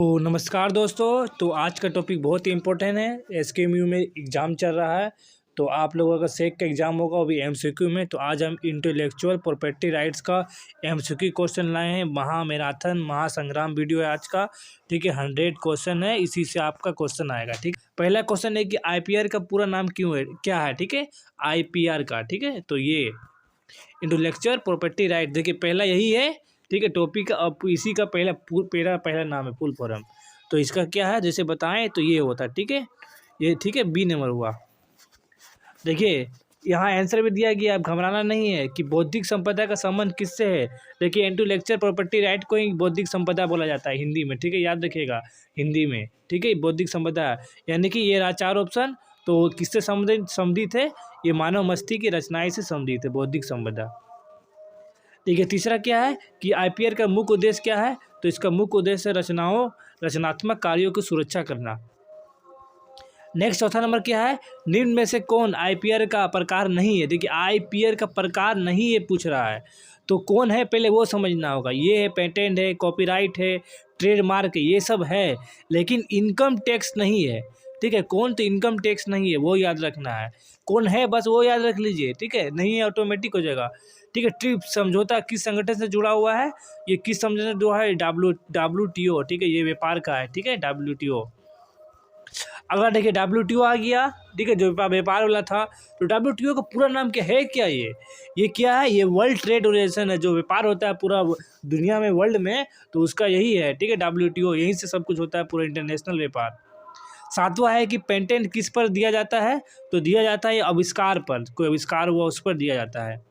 तो नमस्कार दोस्तों। तो आज का टॉपिक बहुत ही इम्पोर्टेंट है। एसकेएमयू में एग्ज़ाम चल रहा है, तो आप लोगों का सेक का एग्ज़ाम होगा वो भी एमसीक्यू में। तो आज हम इंटेलेक्चुअल प्रॉपर्टी राइट्स का एमसीक्यू क्वेश्चन लाए हैं। महामैराथन महासंग्राम वीडियो है आज का, ठीक है। 100 क्वेश्चन है, इसी से आपका क्वेश्चन आएगा, ठीक। पहला क्वेश्चन है कि आईपीआर का पूरा नाम क्यों है, क्या है, ठीक है, आईपीआर का, ठीक है। तो ये इंटेलेक्चुअल प्रॉपर्टी राइट, देखिए पहला यही है, ठीक है। टॉपिक का अब इसी का पहला नाम है फुल फॉर्म। तो इसका क्या है जैसे बताएं तो ये होता है, ठीक है, ये ठीक है। बी नंबर हुआ। देखिए यहाँ आंसर भी दिया गया, अब घबराना नहीं है कि बौद्धिक संपदा का संबंध किससे है। देखिए इंटेलेक्चुअल प्रॉपर्टी राइट को ही बौद्धिक संपदा बोला जाता है हिंदी में, ठीक है, याद रखिएगा हिंदी में, ठीक है। बौद्धिक संपदा यानी कि ये रहा 4 ऑप्शन, तो किससे संबंधित है, ये मानव मस्तिष्क की रचनाएं से संबंधित है बौद्धिक संपदा। देखिए तीसरा क्या है कि आईपीआर का मुख्य उद्देश्य क्या है, तो इसका मुख्य उद्देश्य रचनात्मक कार्यों की सुरक्षा करना। नेक्स्ट चौथा नंबर क्या है, निम्न में से कौन आईपीआर का प्रकार नहीं है। देखिए आईपीआर का प्रकार नहीं है पूछ रहा है, तो कौन है पहले वो समझना होगा। ये है पेटेंट है, कॉपीराइट है, ट्रेडमार्क है, ये सब है, लेकिन इनकम टैक्स नहीं है, ठीक है। कौन तो इनकम टैक्स नहीं है वो याद रखना है, कौन है बस वो याद रख लीजिए, ठीक है, नहीं है ऑटोमेटिक हो जाएगा, ठीक है। ट्रिप्स समझौता किस संगठन से जुड़ा हुआ है, ये किस समझौता जो है WTO, ठीक है, ये व्यापार का है, ठीक है, WTO। अगला देखिए WTO आ गया, ठीक है, जो व्यापार वाला था। तो WTO का पूरा नाम क्या है, क्या ये क्या है, ये वर्ल्ड ट्रेड ऑर्गेनाइजेशन है, जो व्यापार होता है पूरा दुनिया में, वर्ल्ड में, तो उसका यही है, ठीक है, WTO, यहीं से सब कुछ होता है, पूरा इंटरनेशनल व्यापार। सातवां है कि पेटेंट किस पर दिया जाता है, तो दिया जाता है आविष्कार पर, कोई आविष्कार हुआ उस पर दिया जाता है।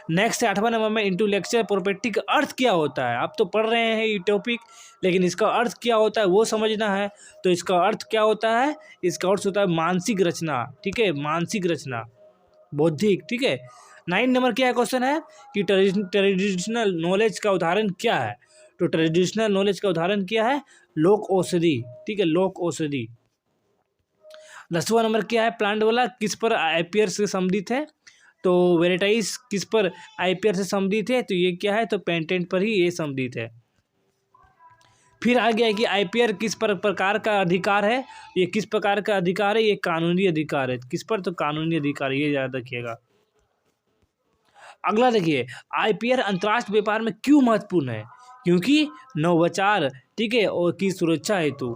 नेक्स्ट 8वां नंबर में इंटेलेक्चुअल प्रॉपर्टी का अर्थ क्या होता है। आप तो पढ़ रहे हैं ये टॉपिक, लेकिन इसका अर्थ क्या होता है वो समझना है। तो इसका अर्थ क्या होता है, इसका अर्थ होता है मानसिक रचना, ठीक है, मानसिक रचना, बौद्धिक, ठीक है। 9 नंबर क्या क्वेश्चन है कि ट्रेडिशनल नॉलेज का उदाहरण क्या है। तो ट्रेडिशनल नॉलेज का उदाहरण क्या है, लोक औषधि, ठीक है, लोक औषधि। 10वां नंबर क्या है, प्लांट वाला किस पर आईपीआर से संबंधित है, तो वेराइटीज किस पर आईपीआर से संबंधित है, तो ये क्या है, तो पेटेंट पर ही ये संबंधित है। फिर आ गया कि आईपीआर किस प्रकार का अधिकार है, ये किस प्रकार का अधिकार है, ये कानूनी अधिकार है, किस पर, तो कानूनी अधिकार, ये याद रखिएगा। अगला देखिए आईपीआर अंतर्राष्ट्रीय व्यापार में क्यों महत्वपूर्ण है, क्योंकि नवाचार, ठीक है, और की सुरक्षा हेतु,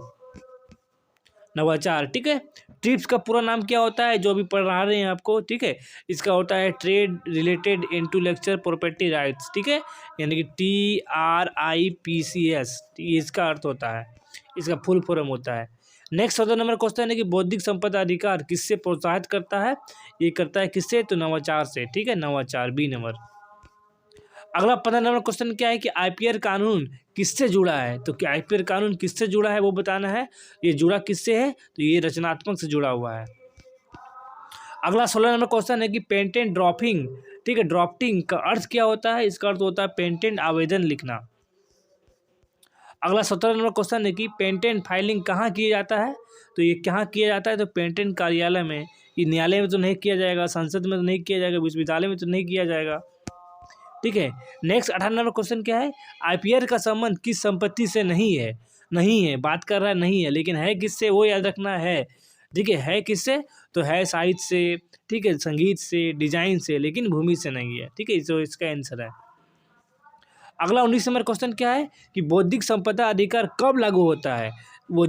नवाचार, ठीक है। ट्रिप्स का पूरा नाम क्या होता है, जो अभी पढ़ा रहे हैं आपको, ठीक है, इसका होता है trade related intellectual property rights, ठीक है, यानी कि TRIPS, इसका अर्थ होता है, इसका फुल फॉर्म होता है। नेक्स्ट 14 नंबर क्वेश्चन है कि बौद्धिक संपदा अधिकार किससे प्रोत्साहित करता है, ये करता है किससे, तो नवाचार से, ठीक है, नवाचार, बी नंबर। अगला 15 नंबर क्वेश्चन क्या है कि आईपीआर कानून किससे जुड़ा है, तो क्या आईपीआर कानून किससे जुड़ा है वो बताना है। ये जुड़ा किससे है, तो ये रचनात्मक से जुड़ा हुआ है। अगला 16 नंबर क्वेश्चन है कि पेटेंट ड्राफ्टिंग, ठीक है, ड्राफ्टिंग का अर्थ क्या होता है, इसका अर्थ होता है पेटेंट आवेदन लिखना। अगला 17 नंबर क्वेश्चन है कि पेटेंट फाइलिंग कहाँ किया जाता है, तो ये कहाँ किया जाता है, तो पेटेंट कार्यालय में। ये न्यायालय में तो नहीं किया जाएगा, संसद में तो नहीं किया जाएगा, विश्वविद्यालय में तो नहीं किया जाएगा, ठीक है। नेक्स्ट 18 नंबर क्वेश्चन क्या है, आईपीआर का संबंध किस संपत्ति से नहीं है, नहीं है बात कर रहा है, नहीं है, लेकिन है किससे वो याद रखना है, ठीक है किससे, तो है साहित्य से, ठीक है, संगीत से, डिजाइन से, लेकिन भूमि से नहीं है, ठीक है, तो इसका आंसर है। अगला 19 नंबर क्वेश्चन क्या है कि बौद्धिक संपदा अधिकार कब लागू होता है, वो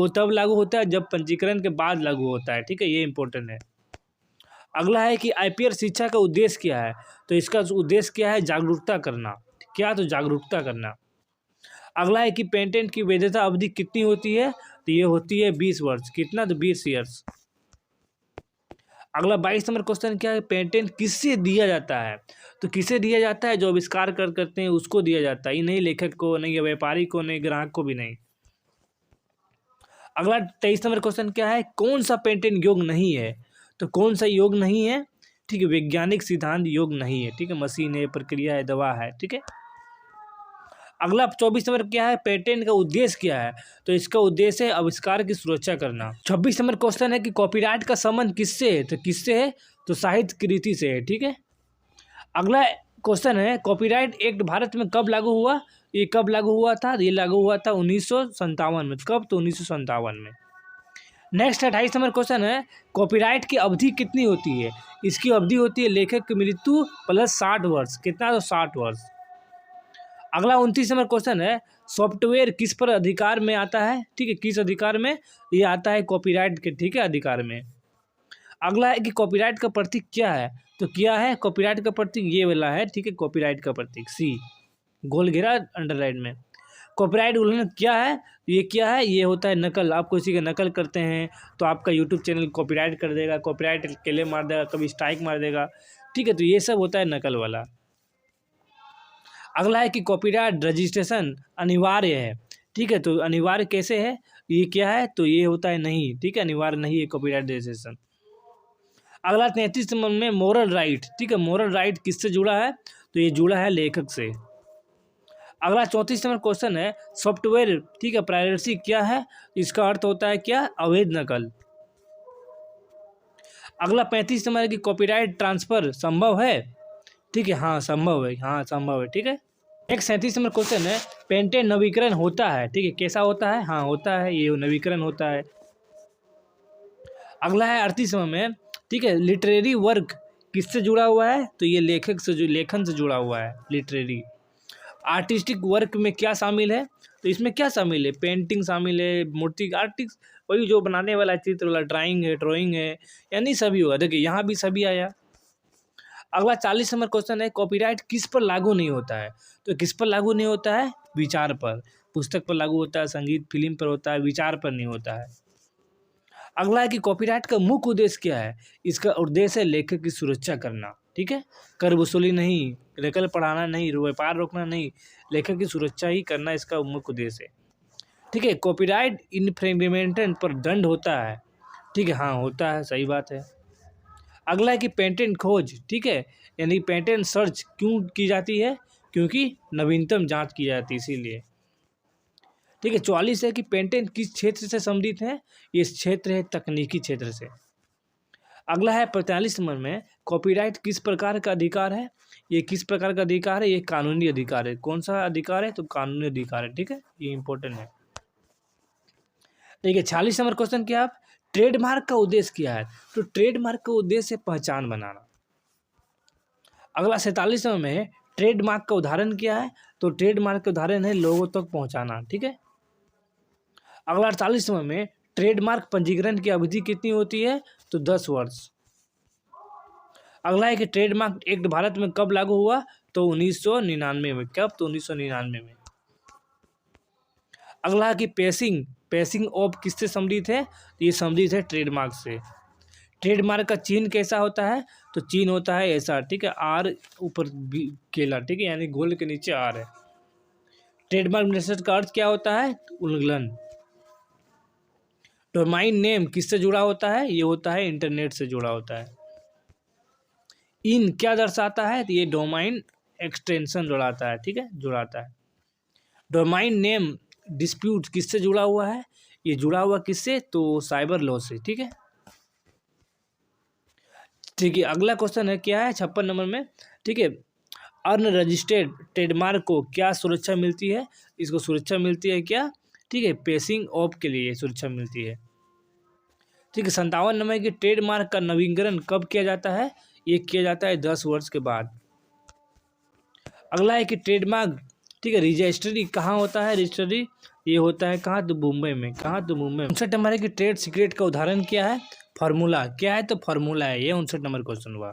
तब लागू होता है जब पंजीकरण के बाद लागू होता है, ठीक है, ये इंपॉर्टेंट है। अगला है कि आईपीआर शिक्षा का उद्देश्य क्या है, तो इसका उद्देश्य क्या है, जागरूकता करना, क्या, तो जागरूकता करना। अगला है कि पेटेंट की वैधता अवधि कितनी होती है, तो ये होती है 20 वर्ष, कितना, तो 20 ईयर्स। अगला 22 नंबर क्वेश्चन क्या है, पेटेंट किससे दिया जाता है, तो किसे दिया जाता है, जो आविष्कार करते हैं उसको दिया जाता है, ये नहीं लेखक को, नहीं व्यापारी को, नहीं ग्राहक को भी नहीं। अगला 23 नंबर क्वेश्चन क्या है, कौन सा पेटेंट योग्य नहीं है, तो कौन सा योग्य नहीं है, ठीक है, वैज्ञानिक सिद्धांत योग्य नहीं है, ठीक है, मशीन है, प्रक्रिया है, दवा है, ठीक है। अगला 24 नंबर क्या है, पेटेंट का उद्देश्य क्या है, तो इसका उद्देश्य है आविष्कार की सुरक्षा करना। 26 नंबर क्वेश्चन है कि कॉपीराइट का संबंध किससे है, तो किससे है, तो साहित्य कृति से है, ठीक है। अगला क्वेश्चन है कॉपीराइट एक्ट भारत में कब लागू हुआ, ये कब लागू हुआ था? ये लागू हुआ था 1957 में। कब? तो 1957 में। नेक्स्ट 28 नंबर क्वेश्चन है, कॉपीराइट की अवधि कितनी होती है? इसकी अवधि होती है लेखक की मृत्यु प्लस 60 वर्ष। कितना? तो 60 वर्ष। अगला 29 नंबर क्वेश्चन है, सॉफ्टवेयर किस पर अधिकार में आता है? ठीक है, किस अधिकार में? ये आता है कॉपीराइट के, ठीक है, अधिकार में। अगला है कि कॉपीराइट का प्रतीक क्या है? तो क्या है कॉपीराइट का प्रतीक? ये वाला है, ठीक है, कॉपीराइट का प्रतीक सी, गोल घेरा अंडरलाइन में। कॉपीराइट उल्लंघन क्या है? ये क्या है? ये होता है नकल। आप किसी का नकल करते हैं तो आपका यूट्यूब चैनल कॉपीराइट कर देगा, कॉपीराइट क्लेम मार देगा, कभी स्ट्राइक मार देगा, ठीक है, तो ये सब होता है नकल वाला। अगला है कि कॉपीराइट रजिस्ट्रेशन अनिवार्य है, ठीक है, तो अनिवार्य कैसे है? ये क्या है? तो ये होता है नहीं, ठीक है, अनिवार्य नहीं है कॉपीराइट रजिस्ट्रेशन। अगला 33 नंबर में मोरल राइट, ठीक है, मोरल राइट किससे जुड़ा है? तो ये जुड़ा है लेखक से। अगला 34 नंबर क्वेश्चन है, सॉफ्टवेयर, ठीक है, प्राइवेसी क्या है? इसका अर्थ होता है क्या? अवैध नकल। अगला 35 नंबर है कि कॉपीराइट ट्रांसफर संभव है? ठीक है, हाँ संभव है, हाँ संभव है, ठीक है। एक 37 नंबर क्वेश्चन है, पेटेंट नवीकरण होता है, ठीक है, कैसा होता है? हाँ होता है, ये नवीकरण होता है। अगला है 38 नंबर में, ठीक है, लिटरेरी वर्क किससे जुड़ा हुआ है? तो ये लेखक से, जो लेखन से जुड़ा हुआ है, लिटरेरी। आर्टिस्टिक वर्क में क्या शामिल है? तो इसमें क्या शामिल है? पेंटिंग शामिल है, मूर्ति, आर्टिस्ट वही जो बनाने वाला चित्र वाला, ड्राइंग है, यानी सभी होगा। देखिए यहाँ भी सभी आया। अगला 40 नंबर क्वेश्चन है, कॉपीराइट किस पर लागू नहीं होता है? तो किस पर लागू नहीं होता है? विचार पर। पुस्तक पर लागू होता है, संगीत फिल्म पर होता है, विचार पर नहीं होता है। अगला है कि कॉपीराइट का मुख्य उद्देश्य क्या है? इसका उद्देश्य है लेखक की सुरक्षा करना, ठीक है, कर वसूली नहीं, नकल पढ़ाना नहीं, व्यापार रोकना नहीं, लेखक की सुरक्षा ही करना इसका मुख्य उद्देश्य है, ठीक है। कॉपीराइट इन्फ्रिंजमेंट पर दंड होता है, ठीक है, हाँ होता है, सही बात है। अगला है कि पेटेंट खोज, ठीक है, यानी पेटेंट सर्च क्यों की जाती है? क्योंकि नवीनतम जांच की जाती है, इसीलिए, ठीक है। 44 है कि पेटेंट किस क्षेत्र से संबंधित है? ये क्षेत्र है तकनीकी क्षेत्र से। अगला है 45 नंबर में, कॉपीराइट किस प्रकार का अधिकार है? ये किस प्रकार का अधिकार है? ये कानूनी अधिकार है। कौन सा अधिकार है? तो कानूनी अधिकार है, ठीक है, ये इंपॉर्टेंट है। देखिए 46 नंबर क्वेश्चन क्या आप, ट्रेडमार्क का उद्देश्य क्या है? तो ट्रेडमार्क का उद्देश्य पहचान बनाना। अगला 47 नंबर में, ट्रेडमार्क का उदाहरण क्या है? तो ट्रेडमार्क का उदाहरण है लोगों तक पहुंचाना, ठीक है। अगला 48 नंबर में, ट्रेडमार्क पंजीकरण की अवधि कितनी होती है? तो 10 वर्ष। अगला है कि ट्रेडमार्क एक्ट भारत में कब लागू हुआ? तो 1999 में। कब? तो 1999 में। अगला है कि पेसिंग ऑफ किससे संबंधित है? तो ये संबंधित है ट्रेडमार्क से। ट्रेडमार्क का चिन्ह कैसा होता है? तो चिन्ह होता है ऐसा, ठीक है, आर ऊपर केला, ठीक है, यानी गोल के नीचे आर है। ट्रेडमार्क रजिस्ट्रेशन का अर्थ क्या होता है? उल्लंघन। डोमाइन नेम किससे जुड़ा होता है? ये होता है इंटरनेट से जुड़ा होता है। इन क्या दर्शाता है? तो ये डोमाइन एक्सटेंशन जुड़ाता है, ठीक है, जुड़ाता है। डोमाइन नेम डिस्प्यूट किससे जुड़ा हुआ है? ये जुड़ा हुआ किससे? तो साइबर लॉ से, ठीक है, ठीक है। अगला क्वेश्चन है क्या है 56 नंबर में, ठीक है, अनरजिस्टर्ड ट्रेडमार्क को क्या सुरक्षा मिलती है? इसको सुरक्षा मिलती है क्या? ठीक है, पेसिंग ऑफ के लिए सुरक्षा मिलती है, ठीक है। 57 नंबर की, ट्रेडमार्क का नवीनीकरण कब किया जाता है? ये किया जाता है 10 वर्ष के बाद। अगला है कि ट्रेडमार्क, ठीक है, रजिस्ट्री कहाँ होता है? रजिस्ट्री ये होता है कहाँ? तो मुंबई में। कहाँ? तो मुंबई में। 59 नंबर है कि ट्रेड सीक्रेट का उदाहरण क्या है? फार्मूला क्या है? तो फार्मूला है, ये 59 नंबर क्वेश्चन हुआ,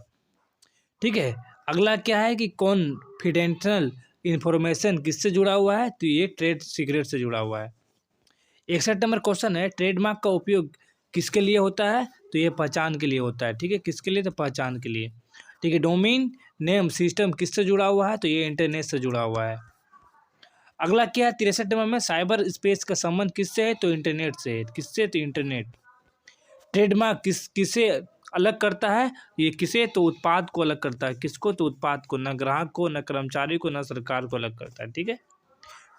ठीक है। अगला क्या है कि कॉन्फिडेंशियल इंफॉर्मेशन किससे जुड़ा हुआ है? तो ये ट्रेड सीक्रेट से जुड़ा हुआ है। 61 नंबर क्वेश्चन है, ट्रेडमार्क का उपयोग किसके लिए होता है? तो ये पहचान के लिए होता है, ठीक है, किसके लिए? तो पहचान के लिए, ठीक है। डोमेन नेम सिस्टम किससे जुड़ा हुआ है? तो ये इंटरनेट से जुड़ा हुआ है। अगला क्या है 63 नंबर में, साइबर स्पेस का संबंध किससे है? तो इंटरनेट से है। किससे? तो इंटरनेट। ट्रेडमार्क किसे अलग करता है? ये किसे? तो उत्पाद को अलग करता है। किसको? तो उत्पाद को, न ग्राहक को, न कर्मचारी को, न सरकार को अलग करता है, ठीक है।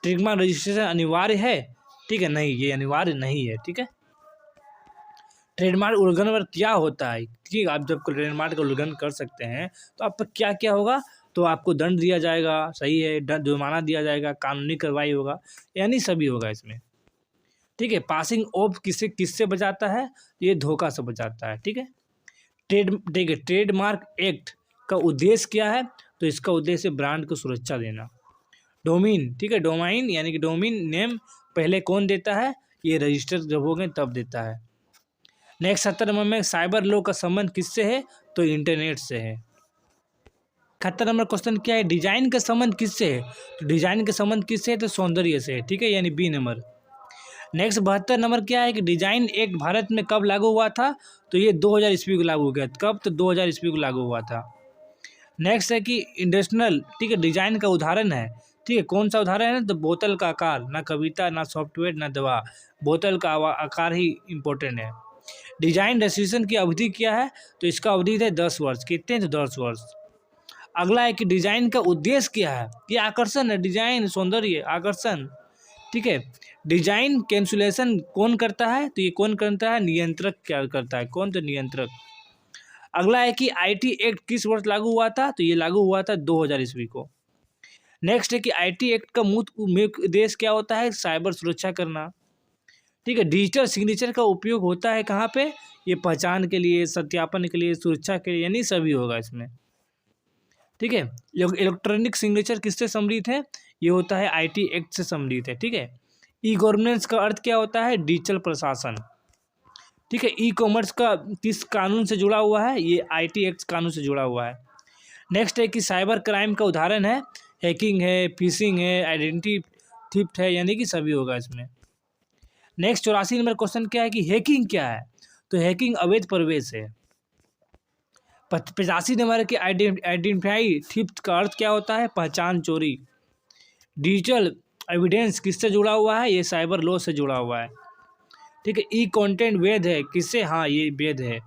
ट्रेडमार्क रजिस्ट्रेशन अनिवार्य है? ठीक है, नहीं, ये अनिवार्य नहीं है, ठीक है। ट्रेडमार्क उल्लंघन पर क्या होता है? ठीक है, आप जब ट्रेडमार्क का उल्लंघन कर सकते हैं तो आप पर क्या क्या होगा? तो आपको दंड दिया जाएगा, सही है, जुर्माना दिया जाएगा, कानूनी कार्रवाई होगा, यानी सभी होगा इसमें। ठीक है, पासिंग ऑफ किससे बचाता है, ये धोखा से बचाता है। ठीक है, ठीक है, ट्रेडमार्क एक्ट का उद्देश्य क्या है, तो इसका उद्देश्य ब्रांड को सुरक्षा देना। डोमेन, ठीक है, डोमाइन यानी कि डोमेन नेम पहले कौन देता है, ये रजिस्टर जब हो गए तब देता है। नेक्स्ट 70 नंबर में साइबर लॉ का संबंध किससे है, तो इंटरनेट से है। 71 नंबर क्वेश्चन क्या है, डिजाइन का संबंध किससे है, तो डिजाइन का संबंध किससे है, तो सौंदर्य से है। ठीक है, यानी बी नंबर। नेक्स्ट 72 नंबर क्या है कि डिजाइन एक्ट भारत में कब लागू हुआ था, तो ये 2000 ईस्वी को लागू हो गया। कब, तो 2000 ईस्वी को लागू हुआ था। नेक्स्ट है कि इंडस्ट्रियल, ठीक है, डिजाइन का उदाहरण है। ठीक है, कौन सा उदाहरण है, तो बोतल का आकार, ना कविता, ना सॉफ्टवेयर, ना दवा, बोतल का आकार ही इम्पोर्टेंट है। डिजाइन रजिस्ट्रेशन की अवधि क्या है, तो इसका अवधि है 10 वर्ष। कितने, तो 10 वर्ष। अगला है कि डिजाइन का उद्देश्य क्या है, ये आकर्षण है, डिजाइन सौंदर्य, आकर्षण। ठीक है, डिजाइन कैंसुलेशन कौन करता है, तो ये कौन करता है, नियंत्रक क्या करता है, कौन, तो नियंत्रक। अगला है कि आईटी एक्ट किस वर्ष लागू हुआ था, तो ये लागू हुआ था 2000 ईस्वी को। नेक्स्ट है कि आईटी एक्ट का मुख्य उद्देश्य क्या होता है, साइबर सुरक्षा करना। ठीक है, डिजिटल सिग्नेचर का उपयोग होता है कहाँ पे, ये पहचान के लिए, सत्यापन के लिए, सुरक्षा के लिए, यानी सभी होगा इसमें। ठीक है, इलेक्ट्रॉनिक सिग्नेचर किससे सम्मिलित है, ये होता है आईटी एक्ट से सम्मिलित है। ठीक है, ई गवर्नेंस का अर्थ क्या होता है, डिजिटल प्रशासन। ठीक है, ई कॉमर्स का किस कानून से जुड़ा हुआ है, ये आईटी एक्ट कानून से जुड़ा हुआ है। नेक्स्ट है कि साइबर क्राइम का उदाहरण है, हैकिंग है, फिशिंग है, आइडेंटिटी थीफ्ट है, यानी कि सभी होगा इसमें। नेक्स्ट 84 नंबर क्वेश्चन क्या है कि हैकिंग क्या है, तो हैकिंग अवैध प्रवेश है। 85 नंबर के आइडेंटिफाई थीफ्ट का अर्थ क्या होता है, पहचान चोरी। डिजिटल एविडेंस किससे जुड़ा हुआ है, ये साइबर लॉ से जुड़ा हुआ है। ठीक है, ई कंटेंट वैध है, किससे, हाँ ये वैध है।